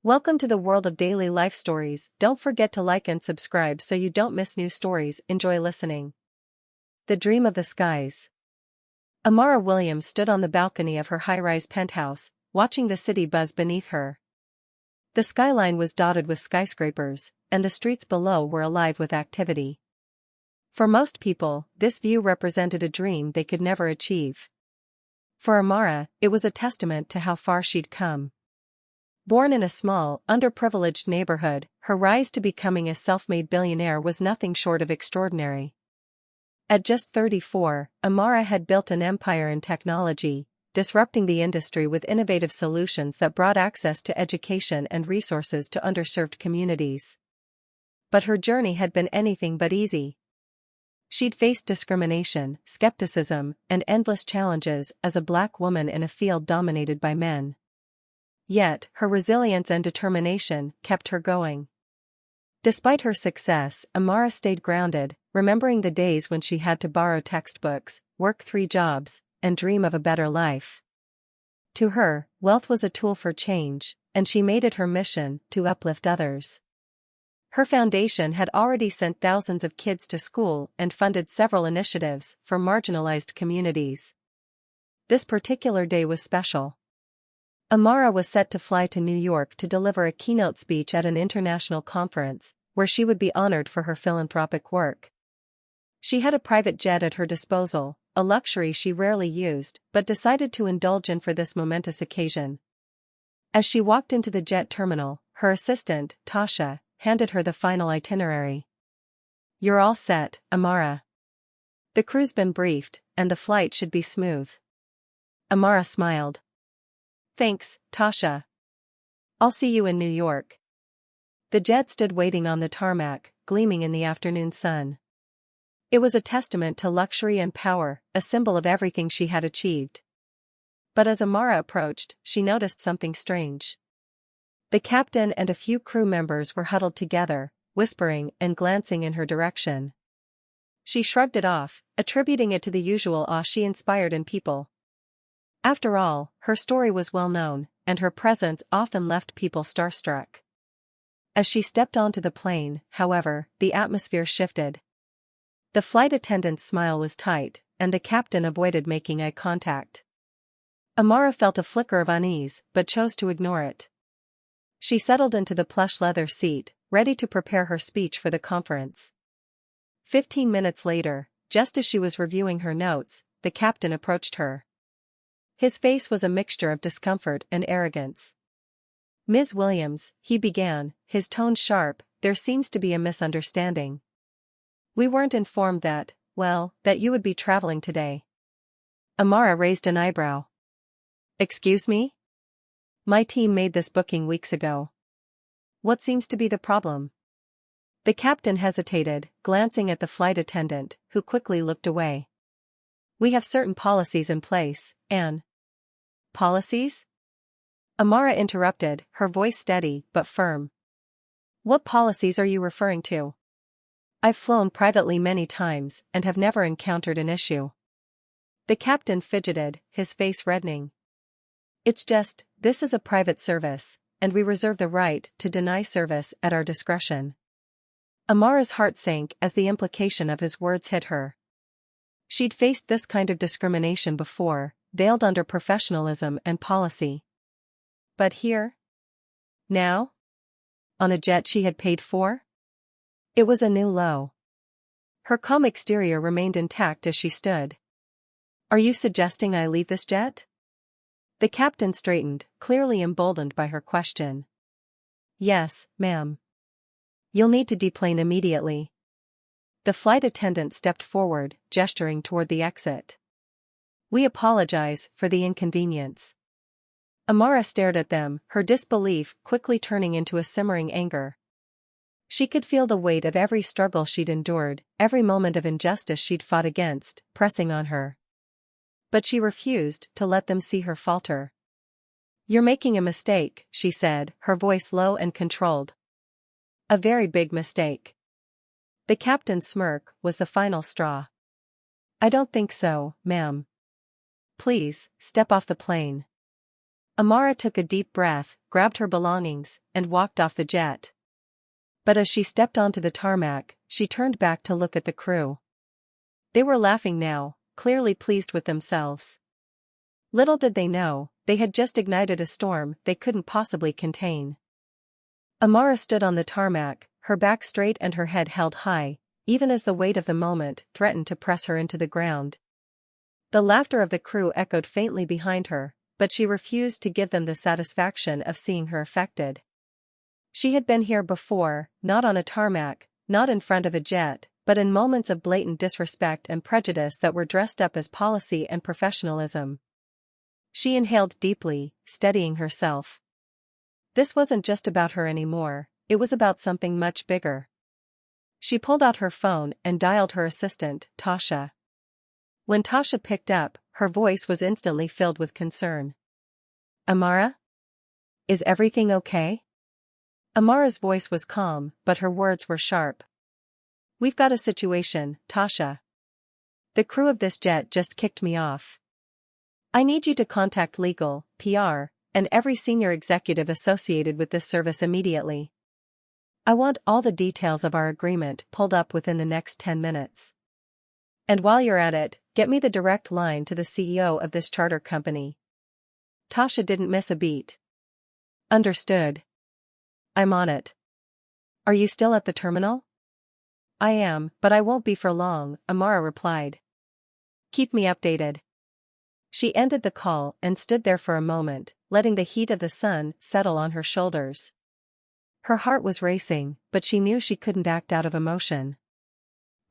Welcome to the world of daily life stories. Don't forget to like and subscribe so you don't miss new stories. Enjoy listening. The Dream of the Skies. Amara Williams stood on the balcony of her high-rise penthouse, watching the city buzz beneath her. The skyline was dotted with skyscrapers, and the streets below were alive with activity. For most people, this view represented a dream they could never achieve. For Amara, it was a testament to how far she'd come. Born in a small, underprivileged neighborhood, her rise to becoming a self-made billionaire was nothing short of extraordinary. At just 34, Amara had built an empire in technology, disrupting the industry with innovative solutions that brought access to education and resources to underserved communities. But her journey had been anything but easy. She'd faced discrimination, skepticism, and endless challenges as a Black woman in a field dominated by men. Yet, her resilience and determination kept her going. Despite her success, Amara stayed grounded, remembering the days when she had to borrow textbooks, work 3 jobs, and dream of a better life. To her, wealth was a tool for change, and she made it her mission to uplift others. Her foundation had already sent thousands of kids to school and funded several initiatives for marginalized communities. This particular day was special. Amara was set to fly to New York to deliver a keynote speech at an international conference, where she would be honored for her philanthropic work. She had a private jet at her disposal, a luxury she rarely used, but decided to indulge in for this momentous occasion. As she walked into the jet terminal, her assistant, Tasha, handed her the final itinerary. "You're all set, Amara. The crew's been briefed, and the flight should be smooth." Amara smiled. "Thanks, Tasha. I'll see you in New York." The jet stood waiting on the tarmac, gleaming in the afternoon sun. It was a testament to luxury and power, a symbol of everything she had achieved. But as Amara approached, she noticed something strange. The captain and a few crew members were huddled together, whispering and glancing in her direction. She shrugged it off, attributing it to the usual awe she inspired in people. After all, her story was well known, and her presence often left people starstruck. As she stepped onto the plane, however, the atmosphere shifted. The flight attendant's smile was tight, and the captain avoided making eye contact. Amara felt a flicker of unease, but chose to ignore it. She settled into the plush leather seat, ready to prepare her speech for the conference. 15 minutes later, just as she was reviewing her notes, the captain approached her. His face was a mixture of discomfort and arrogance. "Ms. Williams," he began, his tone sharp, "there seems to be a misunderstanding. We weren't informed that you would be traveling today." Amara raised an eyebrow. "Excuse me? My team made this booking weeks ago. What seems to be the problem?" The captain hesitated, glancing at the flight attendant, who quickly looked away. "We have certain policies in place, and..." "Policies?" Amara interrupted, her voice steady but firm. "What policies are you referring to? I've flown privately many times and have never encountered an issue." The captain fidgeted, his face reddening. "It's just, this is a private service, and we reserve the right to deny service at our discretion." Amara's heart sank as the implication of his words hit her. She'd faced this kind of discrimination before, veiled under professionalism and policy. But here? Now? On a jet she had paid for? It was a new low. Her calm exterior remained intact as she stood. "Are you suggesting I leave this jet?" The captain straightened, clearly emboldened by her question. "Yes, ma'am. You'll need to deplane immediately." The flight attendant stepped forward, gesturing toward the exit. "We apologize for the inconvenience." Amara stared at them, her disbelief quickly turning into a simmering anger. She could feel the weight of every struggle she'd endured, every moment of injustice she'd fought against, pressing on her. But she refused to let them see her falter. "You're making a mistake," she said, her voice low and controlled. "A very big mistake." The captain's smirk was the final straw. "I don't think so, ma'am. Please, step off the plane." Amara took a deep breath, grabbed her belongings, and walked off the jet. But as she stepped onto the tarmac, she turned back to look at the crew. They were laughing now, clearly pleased with themselves. Little did they know, they had just ignited a storm they couldn't possibly contain. Amara stood on the tarmac, her back straight and her head held high, even as the weight of the moment threatened to press her into the ground. The laughter of the crew echoed faintly behind her, but she refused to give them the satisfaction of seeing her affected. She had been here before, not on a tarmac, not in front of a jet, but in moments of blatant disrespect and prejudice that were dressed up as policy and professionalism. She inhaled deeply, steadying herself. This wasn't just about her anymore, it was about something much bigger. She pulled out her phone and dialed her assistant, Tasha. When Tasha picked up, her voice was instantly filled with concern. "Amara? Is everything okay?" Amara's voice was calm, but her words were sharp. "We've got a situation, Tasha. The crew of this jet just kicked me off. I need you to contact legal, PR, and every senior executive associated with this service immediately. I want all the details of our agreement pulled up within the next 10 minutes. And while you're at it, get me the direct line to the CEO of this charter company." Tasha didn't miss a beat. "Understood. I'm on it. Are you still at the terminal?" "I am, but I won't be for long," Amara replied. "Keep me updated." She ended the call and stood there for a moment, letting the heat of the sun settle on her shoulders. Her heart was racing, but she knew she couldn't act out of emotion.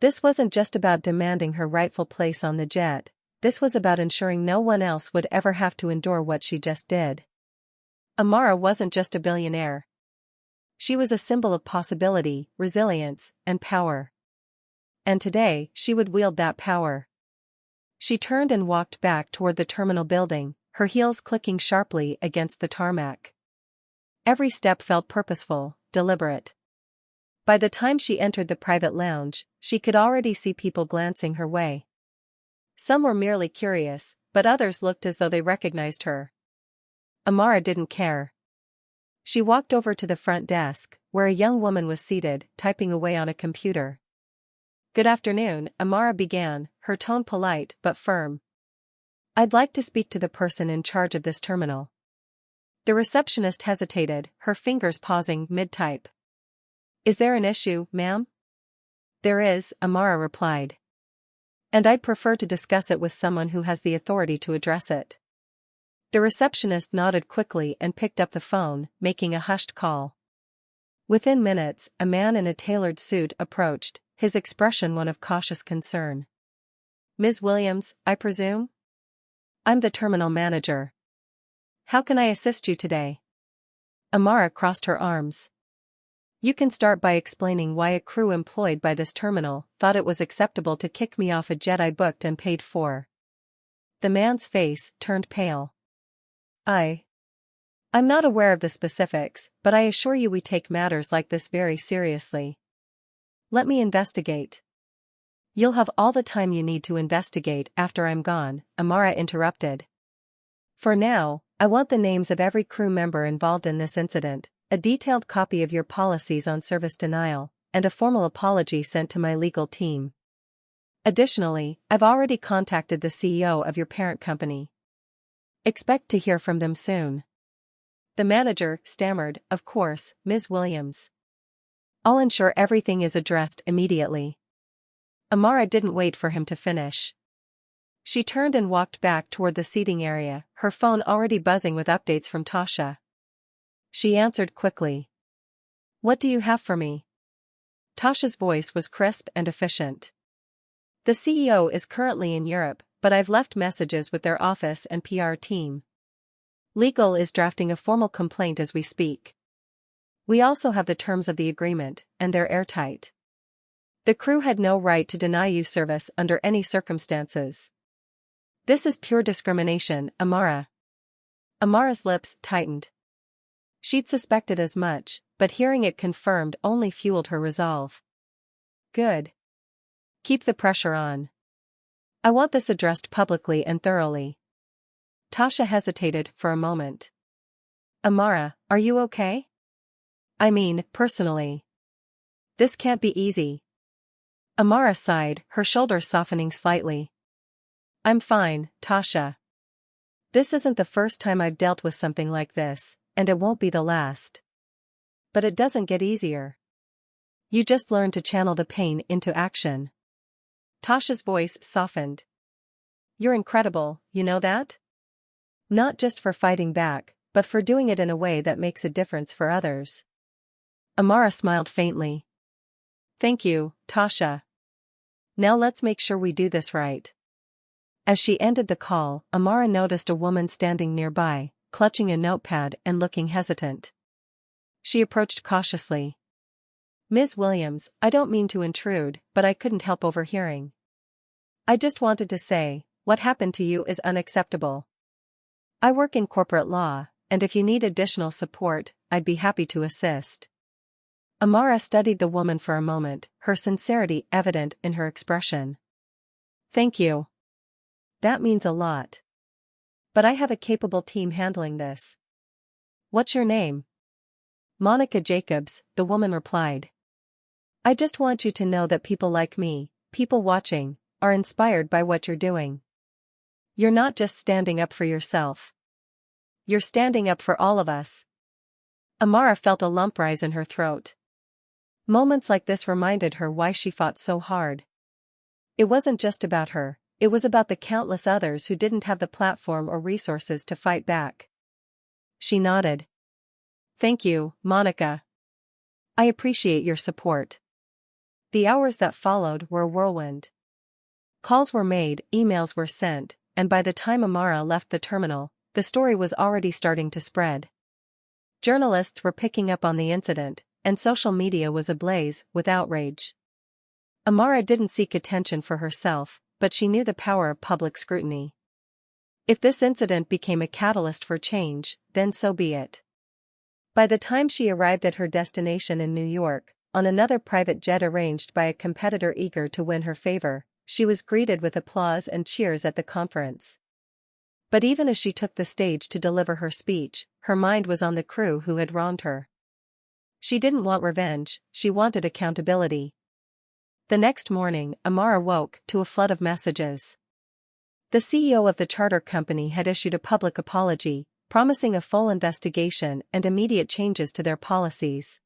This wasn't just about demanding her rightful place on the jet, this was about ensuring no one else would ever have to endure what she just did. Amara wasn't just a billionaire. She was a symbol of possibility, resilience, and power. And today, she would wield that power. She turned and walked back toward the terminal building, her heels clicking sharply against the tarmac. Every step felt purposeful, deliberate. By the time she entered the private lounge, she could already see people glancing her way. Some were merely curious, but others looked as though they recognized her. Amara didn't care. She walked over to the front desk, where a young woman was seated, typing away on a computer. "Good afternoon," Amara began, her tone polite but firm. "I'd like to speak to the person in charge of this terminal." The receptionist hesitated, her fingers pausing mid-type. "Is there an issue, ma'am?" "There is," Amara replied. "And I'd prefer to discuss it with someone who has the authority to address it." The receptionist nodded quickly and picked up the phone, making a hushed call. Within minutes, a man in a tailored suit approached, his expression one of cautious concern. "Ms. Williams, I presume?" "I'm the terminal manager. How can I assist you today?" Amara crossed her arms. "You can start by explaining why a crew employed by this terminal thought it was acceptable to kick me off a jet I booked and paid for." The man's face turned pale. I'm not aware of the specifics, but I assure you we take matters like this very seriously." "Let me investigate." "You'll have all the time you need to investigate after I'm gone," Amara interrupted. "For now, I want the names of every crew member involved in this incident, a detailed copy of your policies on service denial, and a formal apology sent to my legal team. Additionally, I've already contacted the CEO of your parent company. Expect to hear from them soon." The manager stammered, "Of course, Ms. Williams. I'll ensure everything is addressed immediately." Amara didn't wait for him to finish. She turned and walked back toward the seating area, her phone already buzzing with updates from Tasha. She answered quickly. "What do you have for me?" Tasha's voice was crisp and efficient. "The CEO is currently in Europe, but I've left messages with their office and PR team. Legal is drafting a formal complaint as we speak. We also have the terms of the agreement, and they're airtight. The crew had no right to deny you service under any circumstances. This is pure discrimination, Amara." Amara's lips tightened. She'd suspected as much, but hearing it confirmed only fueled her resolve. "Good. Keep the pressure on. I want this addressed publicly and thoroughly." Tasha hesitated for a moment. Amara, are you okay? I mean, personally. This can't be easy. Amara sighed, her shoulders softening slightly. I'm fine, Tasha. This isn't the first time I've dealt with something like this, and it won't be the last. But it doesn't get easier. You just learn to channel the pain into action. Tasha's voice softened. You're incredible, you know that? Not just for fighting back, but for doing it in a way that makes a difference for others. Amara smiled faintly. Thank you, Tasha. Now let's make sure we do this right. As she ended the call, Amara noticed a woman standing nearby, clutching a notepad and looking hesitant. She approached cautiously. Ms. Williams, I don't mean to intrude, but I couldn't help overhearing. I just wanted to say, what happened to you is unacceptable. I work in corporate law, and if you need additional support, I'd be happy to assist. Amara studied the woman for a moment, her sincerity evident in her expression. Thank you. That means a lot. But I have a capable team handling this. What's your name? Monica Jacobs, the woman replied. I just want you to know that people like me, people watching, are inspired by what you're doing. You're not just standing up for yourself. You're standing up for all of us. Amara felt a lump rise in her throat. Moments like this reminded her why she fought so hard. It wasn't just about her, it was about the countless others who didn't have the platform or resources to fight back. She nodded. Thank you, Monica. I appreciate your support. The hours that followed were a whirlwind. Calls were made, emails were sent, and by the time Amara left the terminal, the story was already starting to spread. Journalists were picking up on the incident, and social media was ablaze with outrage. Amara didn't seek attention for herself, but she knew the power of public scrutiny. If this incident became a catalyst for change, then so be it. By the time she arrived at her destination in New York, on another private jet arranged by a competitor eager to win her favor, she was greeted with applause and cheers at the conference. But even as she took the stage to deliver her speech, her mind was on the crew who had wronged her. She didn't want revenge, she wanted accountability. The next morning, Amara woke to a flood of messages. The CEO of the charter company had issued a public apology, promising a full investigation and immediate changes to their policies.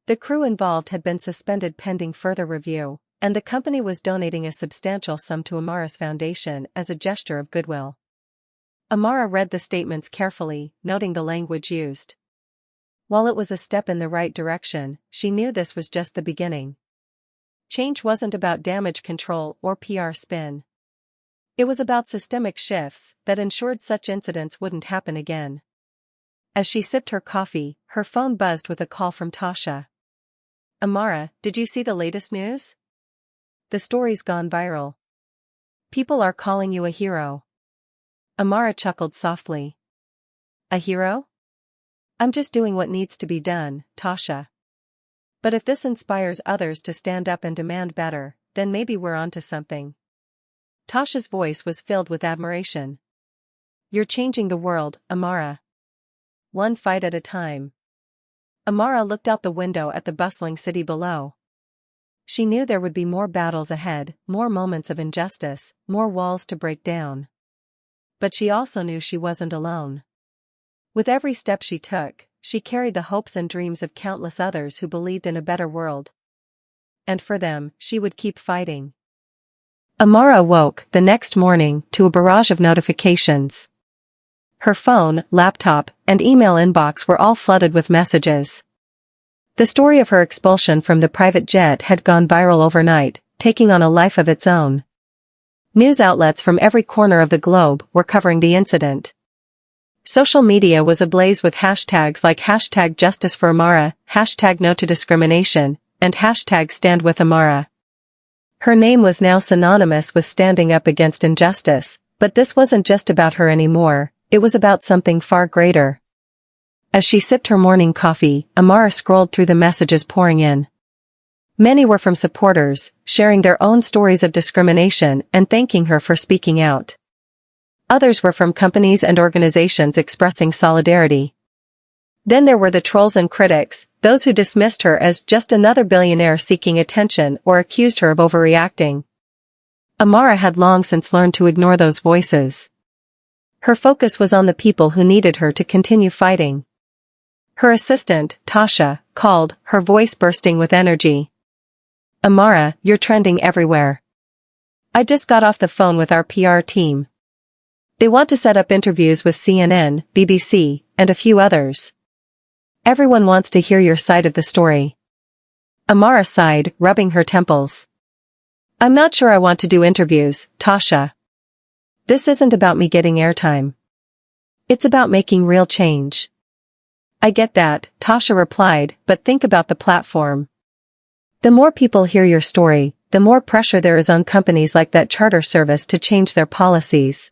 The crew involved had been suspended pending further review, and the company was donating a substantial sum to Amara's foundation as a gesture of goodwill. Amara read the statements carefully, noting the language used. While it was a step in the right direction, she knew this was just the beginning. Change wasn't about damage control or PR spin. It was about systemic shifts that ensured such incidents wouldn't happen again. As she sipped her coffee, her phone buzzed with a call from Tasha. Amara, did you see the latest news? The story's gone viral. People are calling you a hero. Amara chuckled softly. A hero? I'm just doing what needs to be done, Tasha. But if this inspires others to stand up and demand better, then maybe we're onto something. Tasha's voice was filled with admiration. You're changing the world, Amara. One fight at a time. Amara looked out the window at the bustling city below. She knew there would be more battles ahead, more moments of injustice, more walls to break down. But she also knew she wasn't alone. With every step she took, she carried the hopes and dreams of countless others who believed in a better world. And for them, she would keep fighting. Amara awoke the next morning to a barrage of notifications. Her phone, laptop, and email inbox were all flooded with messages. The story of her expulsion from the private jet had gone viral overnight, taking on a life of its own. News outlets from every corner of the globe were covering the incident. Social media was ablaze with hashtags like #JusticeForAmara, #NoToDiscrimination, and #StandWithAmara. Her name was now synonymous with standing up against injustice, but this wasn't just about her anymore, it was about something far greater. As she sipped her morning coffee, Amara scrolled through the messages pouring in. Many were from supporters, sharing their own stories of discrimination and thanking her for speaking out. Others were from companies and organizations expressing solidarity. Then there were the trolls and critics, those who dismissed her as just another billionaire seeking attention or accused her of overreacting. Amara had long since learned to ignore those voices. Her focus was on the people who needed her to continue fighting. Her assistant, Tasha, called, her voice bursting with energy. "Amara, you're trending everywhere. I just got off the phone with our PR team. They want to set up interviews with CNN, BBC, and a few others. Everyone wants to hear your side of the story." Amara sighed, rubbing her temples. "I'm not sure I want to do interviews, Tasha. This isn't about me getting airtime. It's about making real change." "I get that," Tasha replied, "but think about the platform. The more people hear your story, the more pressure there is on companies like that charter service to change their policies.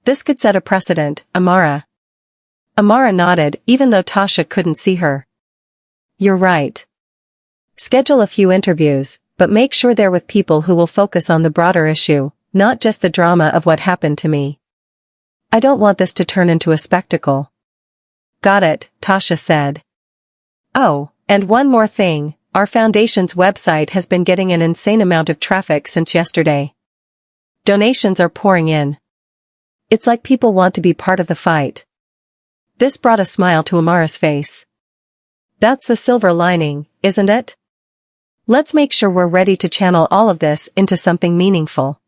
This could set a precedent, Amara." Amara nodded, even though Tasha couldn't see her. "You're right. Schedule a few interviews, but make sure they're with people who will focus on the broader issue, not just the drama of what happened to me. I don't want this to turn into a spectacle." "Got it," Tasha said. "Oh, and one more thing, our foundation's website has been getting an insane amount of traffic since yesterday. Donations are pouring in. It's like people want to be part of the fight." This brought a smile to Amara's face. "That's the silver lining, isn't it? Let's make sure we're ready to channel all of this into something meaningful."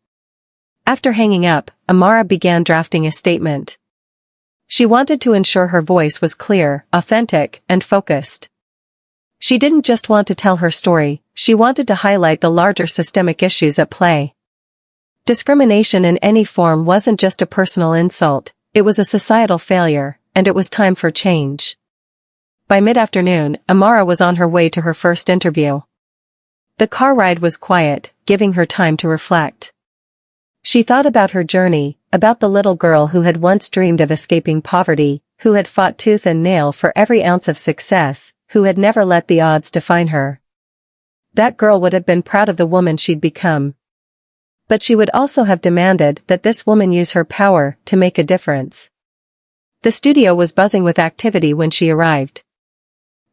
After hanging up, Amara began drafting a statement. She wanted to ensure her voice was clear, authentic, and focused. She didn't just want to tell her story, she wanted to highlight the larger systemic issues at play. Discrimination in any form wasn't just a personal insult, it was a societal failure, and it was time for change. By mid-afternoon, Amara was on her way to her first interview. The car ride was quiet, giving her time to reflect. She thought about her journey, about the little girl who had once dreamed of escaping poverty, who had fought tooth and nail for every ounce of success, who had never let the odds define her. That girl would have been proud of the woman she'd become. But she would also have demanded that this woman use her power to make a difference. The studio was buzzing with activity when she arrived.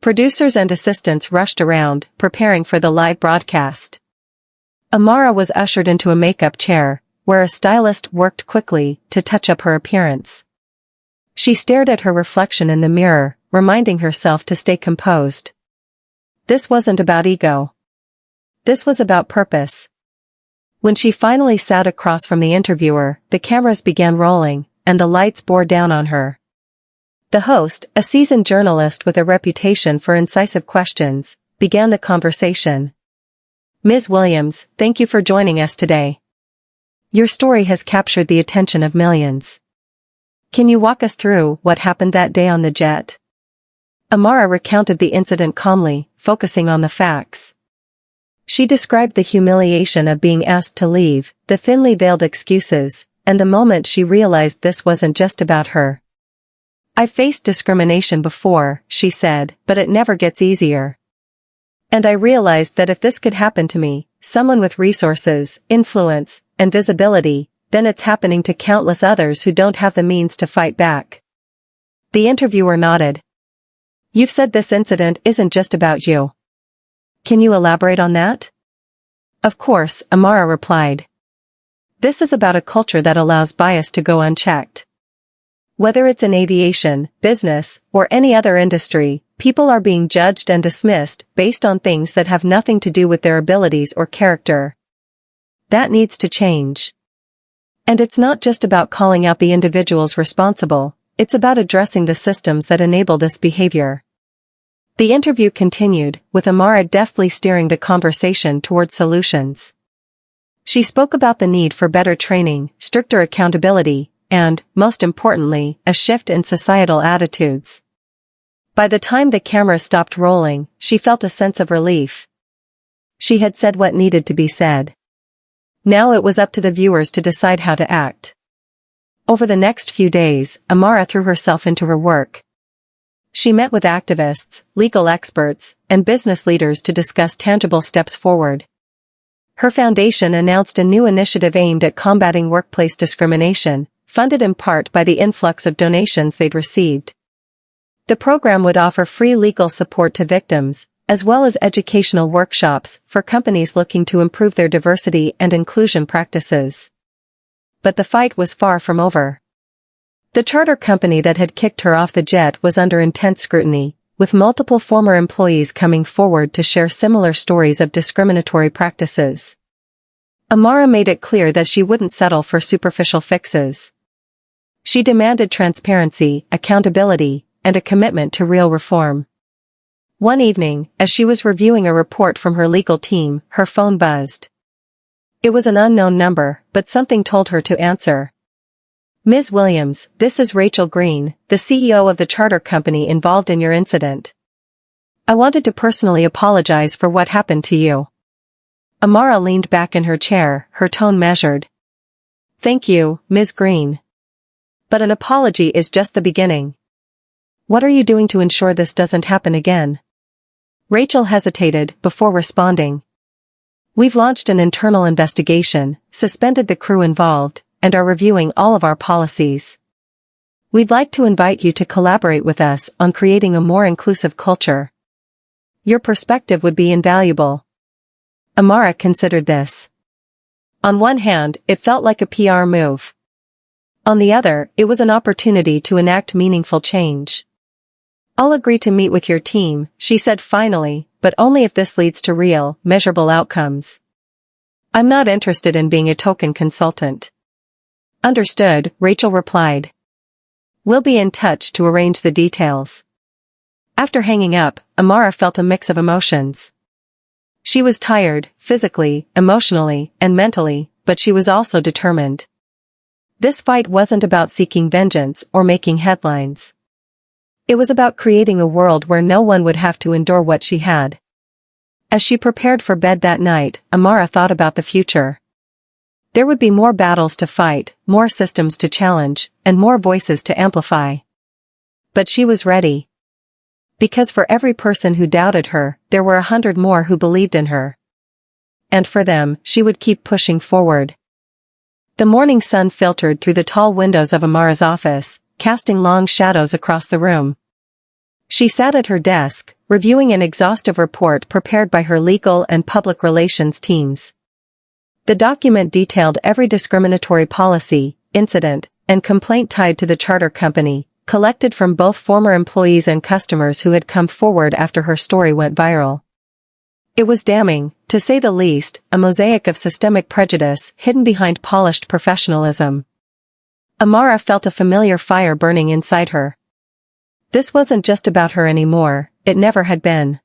Producers and assistants rushed around, preparing for the live broadcast. Amara was ushered into a makeup chair, where a stylist worked quickly to touch up her appearance. She stared at her reflection in the mirror, reminding herself to stay composed. This wasn't about ego. This was about purpose. When she finally sat across from the interviewer, the cameras began rolling, and the lights bore down on her. The host, a seasoned journalist with a reputation for incisive questions, began the conversation. "Ms. Williams, thank you for joining us today. Your story has captured the attention of millions. Can you walk us through what happened that day on the jet?" Amara recounted the incident calmly, focusing on the facts. She described the humiliation of being asked to leave, the thinly veiled excuses, and the moment she realized this wasn't just about her. "I've faced discrimination before," she said, "but it never gets easier. And I realized that if this could happen to me, someone with resources, influence, and visibility, then it's happening to countless others who don't have the means to fight back." The interviewer nodded. "You've said this incident isn't just about you. Can you elaborate on that?" "Of course," Amara replied. "This is about a culture that allows bias to go unchecked. Whether it's in aviation, business, or any other industry, people are being judged and dismissed based on things that have nothing to do with their abilities or character. That needs to change. And it's not just about calling out the individuals responsible, it's about addressing the systems that enable this behavior." The interview continued, with Amara deftly steering the conversation toward solutions. She spoke about the need for better training, stricter accountability, and, most importantly, a shift in societal attitudes. By the time the camera stopped rolling, she felt a sense of relief. She had said what needed to be said. Now it was up to the viewers to decide how to act. Over the next few days, Amara threw herself into her work. She met with activists, legal experts, and business leaders to discuss tangible steps forward. Her foundation announced a new initiative aimed at combating workplace discrimination, funded in part by the influx of donations they'd received. The program would offer free legal support to victims, as well as educational workshops for companies looking to improve their diversity and inclusion practices. But the fight was far from over. The charter company that had kicked her off the jet was under intense scrutiny, with multiple former employees coming forward to share similar stories of discriminatory practices. Amara made it clear that she wouldn't settle for superficial fixes. She demanded transparency, accountability, and a commitment to real reform. One evening, as she was reviewing a report from her legal team, her phone buzzed. It was an unknown number, but something told her to answer. "Ms. Williams, this is Rachel Green, the CEO of the charter company involved in your incident. I wanted to personally apologize for what happened to you." Amara leaned back in her chair, her tone measured. "Thank you, Ms. Green. But an apology is just the beginning. What are you doing to ensure this doesn't happen again?" Rachel hesitated before responding. "We've launched an internal investigation, suspended the crew involved, and are reviewing all of our policies. We'd like to invite you to collaborate with us on creating a more inclusive culture. Your perspective would be invaluable." Amara considered this. On one hand, it felt like a PR move. On the other, it was an opportunity to enact meaningful change. "I'll agree to meet with your team," she said finally, "but only if this leads to real, measurable outcomes. I'm not interested in being a token consultant." "Understood," Rachel replied. "We'll be in touch to arrange the details." After hanging up, Amara felt a mix of emotions. She was tired, physically, emotionally, and mentally, but she was also determined. This fight wasn't about seeking vengeance or making headlines. It was about creating a world where no one would have to endure what she had. As she prepared for bed that night, Amara thought about the future. There would be more battles to fight, more systems to challenge, and more voices to amplify. But she was ready. Because for every person who doubted her, there were 100 more who believed in her. And for them, she would keep pushing forward. The morning sun filtered through the tall windows of Amara's office, casting long shadows across the room. She sat at her desk, reviewing an exhaustive report prepared by her legal and public relations teams. The document detailed every discriminatory policy, incident, and complaint tied to the charter company, collected from both former employees and customers who had come forward after her story went viral. It was damning, to say the least, a mosaic of systemic prejudice hidden behind polished professionalism. Amara felt a familiar fire burning inside her. This wasn't just about her anymore, it never had been.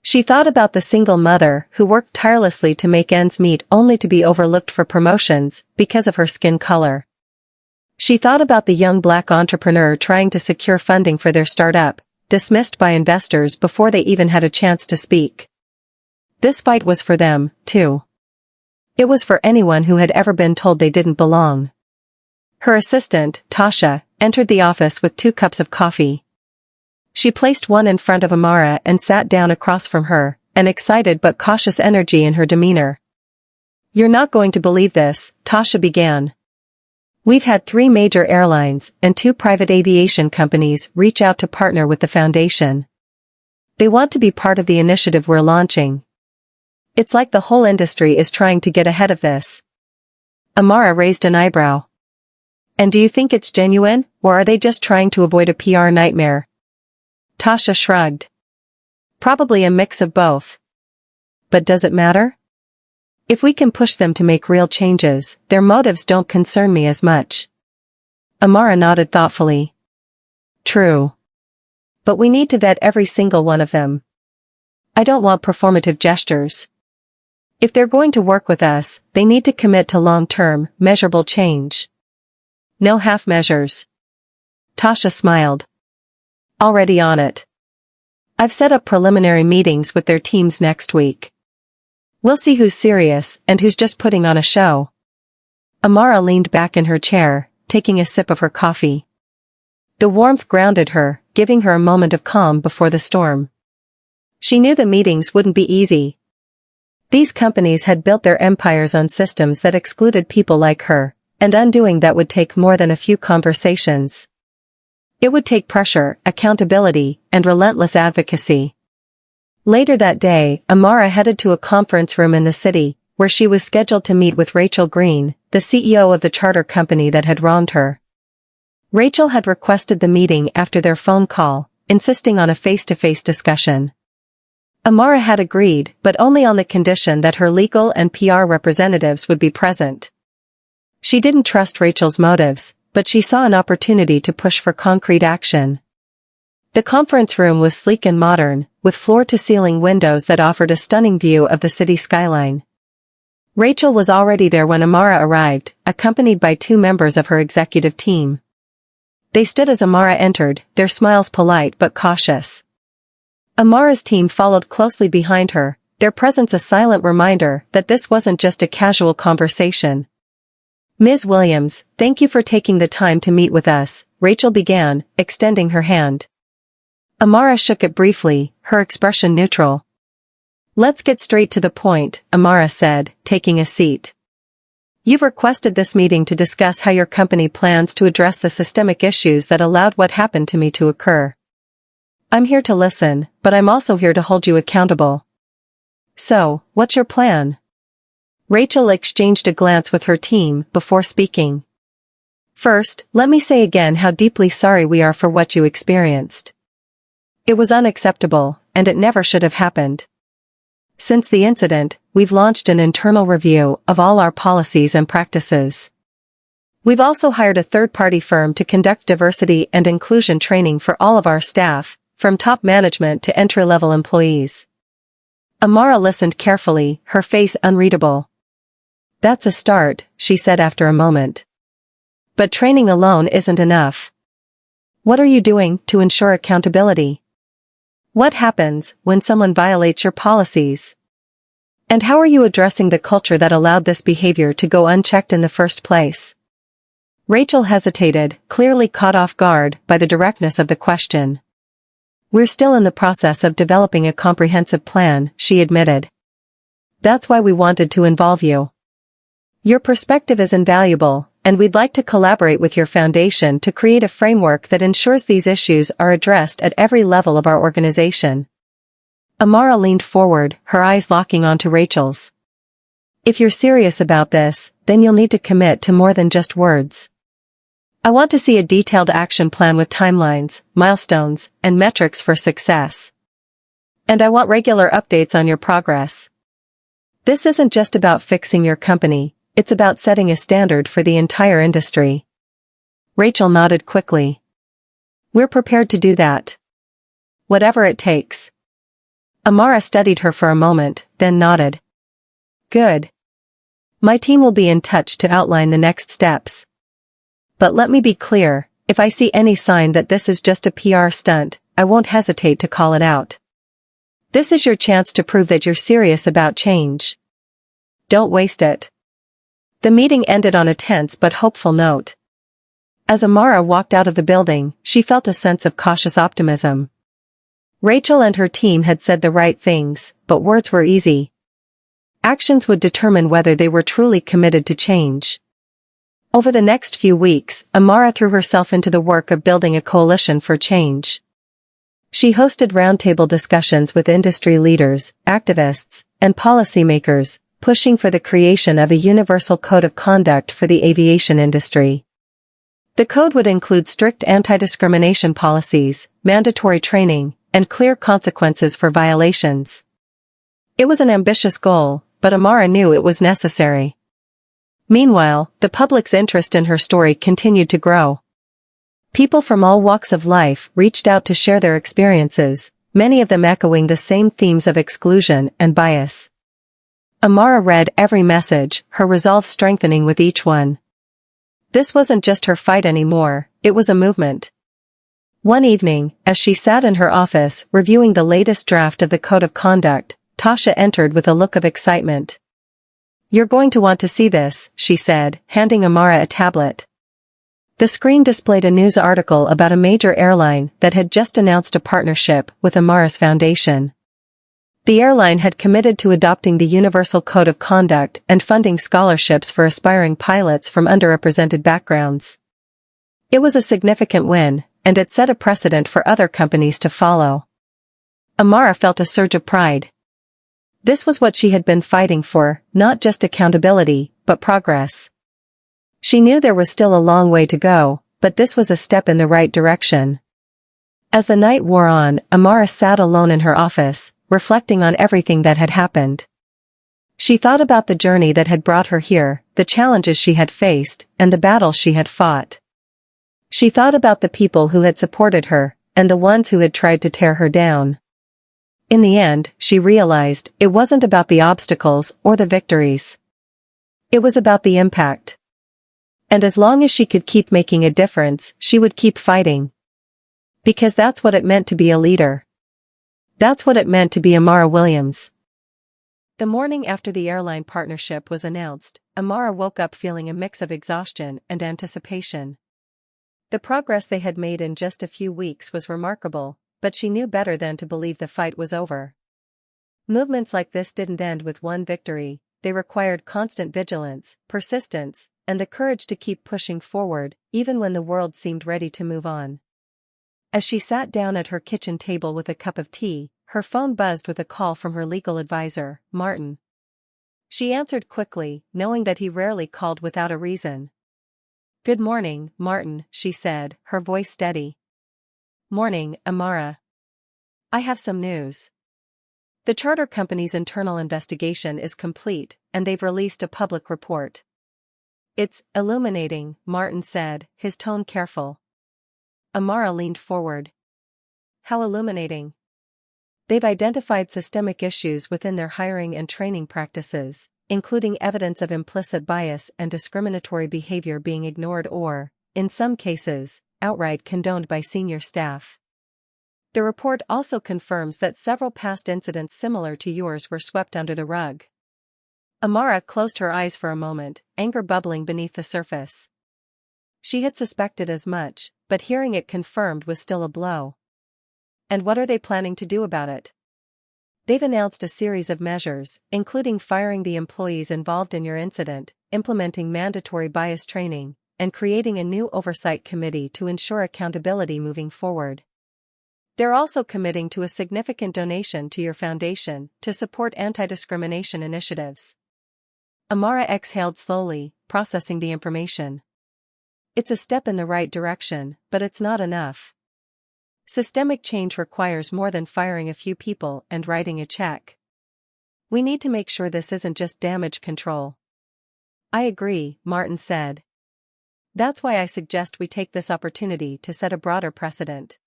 She thought about the single mother who worked tirelessly to make ends meet only to be overlooked for promotions because of her skin color. She thought about the young Black entrepreneur trying to secure funding for their startup, dismissed by investors before they even had a chance to speak. This fight was for them, too. It was for anyone who had ever been told they didn't belong. Her assistant, Tasha, entered the office with 2 cups of coffee. She placed one in front of Amara and sat down across from her, an excited but cautious energy in her demeanor. "You're not going to believe this," Tasha began. "We've had 3 major airlines and 2 private aviation companies reach out to partner with the foundation. They want to be part of the initiative we're launching. It's like the whole industry is trying to get ahead of this." Amara raised an eyebrow. "And do you think it's genuine, or are they just trying to avoid a PR nightmare?" Tasha shrugged. "Probably a mix of both. But does it matter? If we can push them to make real changes, their motives don't concern me as much." Amara nodded thoughtfully. "True. But we need to vet every single one of them. I don't want performative gestures. If they're going to work with us, they need to commit to long-term, measurable change. No half measures." Tasha smiled. "Already on it. I've set up preliminary meetings with their teams next week. We'll see who's serious and who's just putting on a show." Amara leaned back in her chair, taking a sip of her coffee. The warmth grounded her, giving her a moment of calm before the storm. She knew the meetings wouldn't be easy. These companies had built their empires on systems that excluded people like her, and undoing that would take more than a few conversations. It would take pressure, accountability, and relentless advocacy. Later that day, Amara headed to a conference room in the city, where she was scheduled to meet with Rachel Green, the CEO of the charter company that had wronged her. Rachel had requested the meeting after their phone call, insisting on a face-to-face discussion. Amara had agreed, but only on the condition that her legal and PR representatives would be present. She didn't trust Rachel's motives, but she saw an opportunity to push for concrete action. The conference room was sleek and modern, with floor-to-ceiling windows that offered a stunning view of the city skyline. Rachel was already there when Amara arrived, accompanied by 2 members of her executive team. They stood as Amara entered, their smiles polite but cautious. Amara's team followed closely behind her, their presence a silent reminder that this wasn't just a casual conversation. "Ms. Williams, thank you for taking the time to meet with us," Rachel began, extending her hand. Amara shook it briefly, her expression neutral. "Let's get straight to the point," Amara said, taking a seat. "You've requested this meeting to discuss how your company plans to address the systemic issues that allowed what happened to me to occur. I'm here to listen, but I'm also here to hold you accountable. So, what's your plan?" Rachel exchanged a glance with her team before speaking. "First, let me say again how deeply sorry we are for what you experienced. It was unacceptable, and it never should have happened. Since the incident, we've launched an internal review of all our policies and practices. We've also hired a third-party firm to conduct diversity and inclusion training for all of our staff, from top management to entry-level employees." Amara listened carefully, her face unreadable. "That's a start," she said after a moment. "But training alone isn't enough. What are you doing to ensure accountability? What happens when someone violates your policies? And how are you addressing the culture that allowed this behavior to go unchecked in the first place?" Rachel hesitated, clearly caught off guard by the directness of the question. "We're still in the process of developing a comprehensive plan," she admitted. "That's why we wanted to involve you. Your perspective is invaluable, and we'd like to collaborate with your foundation to create a framework that ensures these issues are addressed at every level of our organization." Amara leaned forward, her eyes locking onto Rachel's. "If you're serious about this, then you'll need to commit to more than just words. I want to see a detailed action plan with timelines, milestones, and metrics for success. And I want regular updates on your progress. This isn't just about fixing your company, it's about setting a standard for the entire industry." Rachel nodded quickly. "We're prepared to do that. Whatever it takes." Amara studied her for a moment, then nodded. "Good. My team will be in touch to outline the next steps. But let me be clear, if I see any sign that this is just a PR stunt, I won't hesitate to call it out. This is your chance to prove that you're serious about change. Don't waste it." The meeting ended on a tense but hopeful note. As Amara walked out of the building, she felt a sense of cautious optimism. Rachel and her team had said the right things, but words were easy. Actions would determine whether they were truly committed to change. Over the next few weeks, Amara threw herself into the work of building a coalition for change. She hosted roundtable discussions with industry leaders, activists, and policymakers, pushing for the creation of a universal code of conduct for the aviation industry. The code would include strict anti-discrimination policies, mandatory training, and clear consequences for violations. It was an ambitious goal, but Amara knew it was necessary. Meanwhile, the public's interest in her story continued to grow. People from all walks of life reached out to share their experiences, many of them echoing the same themes of exclusion and bias. Amara read every message, her resolve strengthening with each one. This wasn't just her fight anymore, it was a movement. One evening, as she sat in her office reviewing the latest draft of the Code of Conduct, Tasha entered with a look of excitement. "You're going to want to see this," she said, handing Amara a tablet. The screen displayed a news article about a major airline that had just announced a partnership with Amara's foundation. The airline had committed to adopting the Universal Code of Conduct and funding scholarships for aspiring pilots from underrepresented backgrounds. It was a significant win, and it set a precedent for other companies to follow. Amara felt a surge of pride. This was what she had been fighting for, not just accountability, but progress. She knew there was still a long way to go, but this was a step in the right direction. As the night wore on, Amara sat alone in her office, reflecting on everything that had happened. She thought about the journey that had brought her here, the challenges she had faced, and the battles she had fought. She thought about the people who had supported her, and the ones who had tried to tear her down. In the end, she realized it wasn't about the obstacles or the victories. It was about the impact. And as long as she could keep making a difference, she would keep fighting. Because that's what it meant to be a leader. That's what it meant to be Amara Williams. The morning after the airline partnership was announced, Amara woke up feeling a mix of exhaustion and anticipation. The progress they had made in just a few weeks was remarkable, but she knew better than to believe the fight was over. Movements like this didn't end with one victory, they required constant vigilance, persistence, and the courage to keep pushing forward, even when the world seemed ready to move on. As she sat down at her kitchen table with a cup of tea, her phone buzzed with a call from her legal advisor, Martin. She answered quickly, knowing that he rarely called without a reason. "Good morning, Martin," she said, her voice steady. "Morning, Amara. I have some news. The charter company's internal investigation is complete, and they've released a public report." "It's illuminating," Martin said, his tone careful. Amara leaned forward. "How illuminating?" "They've identified systemic issues within their hiring and training practices, including evidence of implicit bias and discriminatory behavior being ignored or, in some cases, outright condoned by senior staff. The report also confirms that several past incidents similar to yours were swept under the rug." Amara closed her eyes for a moment, anger bubbling beneath the surface. She had suspected as much, but hearing it confirmed was still a blow. "And what are they planning to do about it?" "They've announced a series of measures, including firing the employees involved in your incident, implementing mandatory bias training, and creating a new oversight committee to ensure accountability moving forward. They're also committing to a significant donation to your foundation to support anti-discrimination initiatives." Amara exhaled slowly, processing the information. It's a step in the right direction, but it's not enough. Systemic change requires more than firing a few people and writing a check. We need to make sure this isn't just damage control. "I agree," Martin said. "That's why I suggest we take this opportunity to set a broader precedent.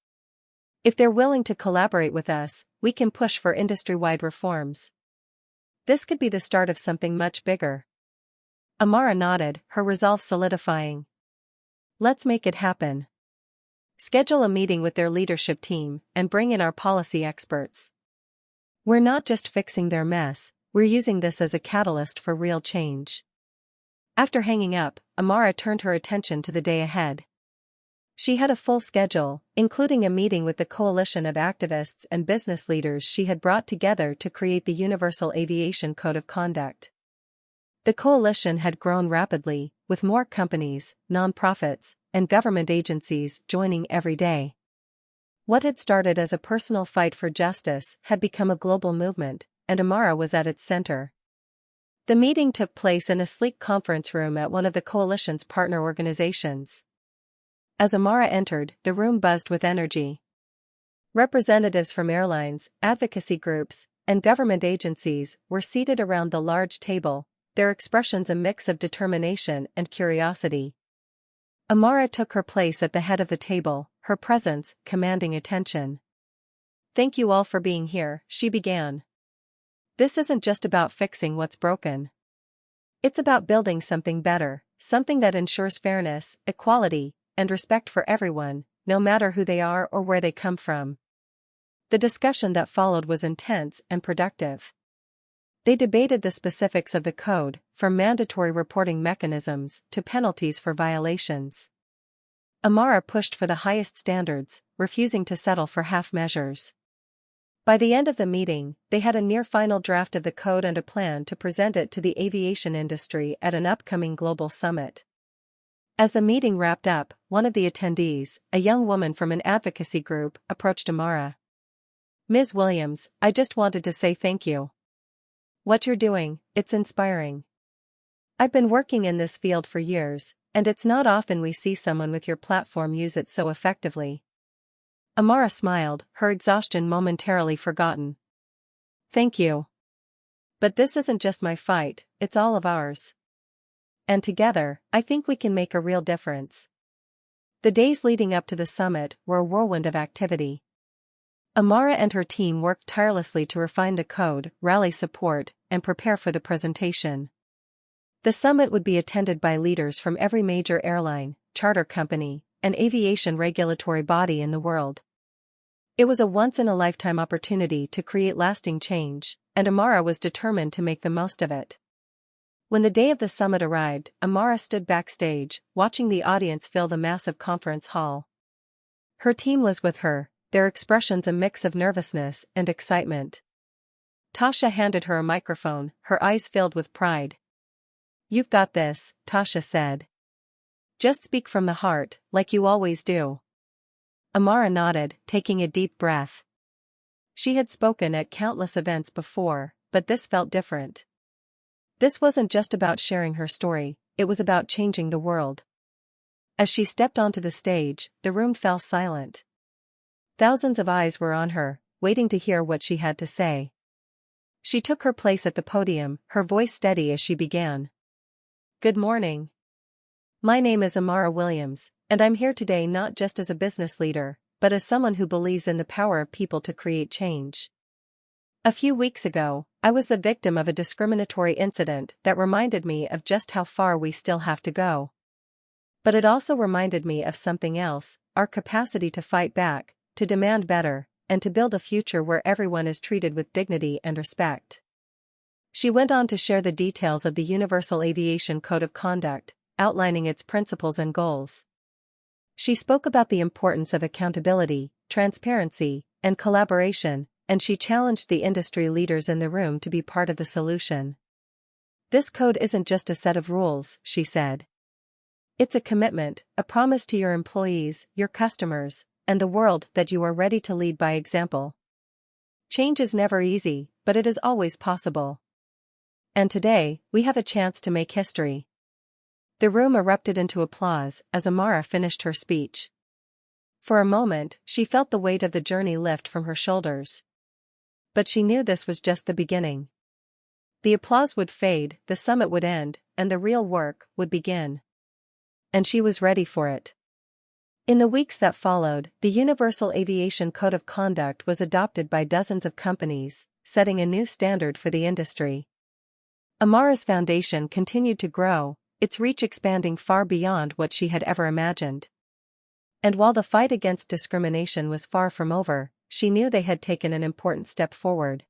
If they're willing to collaborate with us, we can push for industry-wide reforms. This could be the start of something much bigger." Amara nodded, her resolve solidifying. "Let's make it happen. Schedule a meeting with their leadership team, and bring in our policy experts. We're not just fixing their mess, we're using this as a catalyst for real change." After hanging up, Amara turned her attention to the day ahead. She had a full schedule, including a meeting with the coalition of activists and business leaders she had brought together to create the Universal Aviation Code of Conduct. The coalition had grown rapidly, with more companies, nonprofits, and government agencies joining every day. What had started as a personal fight for justice had become a global movement, and Amara was at its center. The meeting took place in a sleek conference room at one of the coalition's partner organizations. As Amara entered, the room buzzed with energy. Representatives from airlines, advocacy groups, and government agencies were seated around the large table, their expressions a mix of determination and curiosity. Amara took her place at the head of the table, her presence commanding attention. "Thank you all for being here," she began. "This isn't just about fixing what's broken. It's about building something better, something that ensures fairness, equality, and respect for everyone, no matter who they are or where they come from." The discussion that followed was intense and productive. They debated the specifics of the code, from mandatory reporting mechanisms to penalties for violations. Amara pushed for the highest standards, refusing to settle for half measures. By the end of the meeting, they had a near-final draft of the code and a plan to present it to the aviation industry at an upcoming global summit. As the meeting wrapped up, one of the attendees, a young woman from an advocacy group, approached Amara. "Ms. Williams, I just wanted to say thank you. What you're doing, it's inspiring. I've been working in this field for years, and it's not often we see someone with your platform use it so effectively." Amara smiled, her exhaustion momentarily forgotten. "Thank you. But this isn't just my fight, it's all of ours. And together, I think we can make a real difference." The days leading up to the summit were a whirlwind of activity. Amara and her team worked tirelessly to refine the code, rally support, and prepare for the presentation. The summit would be attended by leaders from every major airline, charter company, and aviation regulatory body in the world. It was a once-in-a-lifetime opportunity to create lasting change, and Amara was determined to make the most of it. When the day of the summit arrived, Amara stood backstage, watching the audience fill the massive conference hall. Her team was with her, their expressions a mix of nervousness and excitement. Tasha handed her a microphone, her eyes filled with pride. "You've got this," Tasha said. "Just speak from the heart, like you always do." Amara nodded, taking a deep breath. She had spoken at countless events before, but this felt different. This wasn't just about sharing her story, it was about changing the world. As she stepped onto the stage, the room fell silent. Thousands of eyes were on her, waiting to hear what she had to say. She took her place at the podium, her voice steady as she began. "Good morning. My name is Amara Williams, and I'm here today not just as a business leader, but as someone who believes in the power of people to create change. A few weeks ago, I was the victim of a discriminatory incident that reminded me of just how far we still have to go. But it also reminded me of something else, our capacity to fight back, to demand better, and to build a future where everyone is treated with dignity and respect." She went on to share the details of the Universal Aviation Code of Conduct, outlining its principles and goals. She spoke about the importance of accountability, transparency, and collaboration, and she challenged the industry leaders in the room to be part of the solution. "This code isn't just a set of rules," she said. "It's a commitment, a promise to your employees, your customers, and the world that you are ready to lead by example. Change is never easy, but it is always possible. And today, we have a chance to make history." The room erupted into applause as Amara finished her speech. For a moment, she felt the weight of the journey lift from her shoulders. But she knew this was just the beginning. The applause would fade, the summit would end, and the real work would begin. And she was ready for it. In the weeks that followed, the Universal Aviation Code of Conduct was adopted by dozens of companies, setting a new standard for the industry. Amara's foundation continued to grow, its reach expanding far beyond what she had ever imagined. And while the fight against discrimination was far from over, she knew they had taken an important step forward.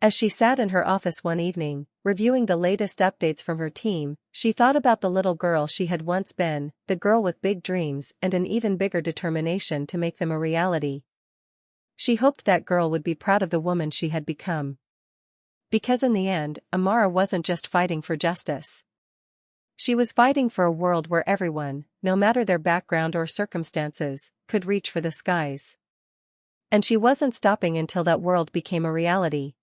As she sat in her office one evening, reviewing the latest updates from her team, she thought about the little girl she had once been, the girl with big dreams and an even bigger determination to make them a reality. She hoped that girl would be proud of the woman she had become. Because in the end, Amara wasn't just fighting for justice. She was fighting for a world where everyone, no matter their background or circumstances, could reach for the skies. And she wasn't stopping until that world became a reality.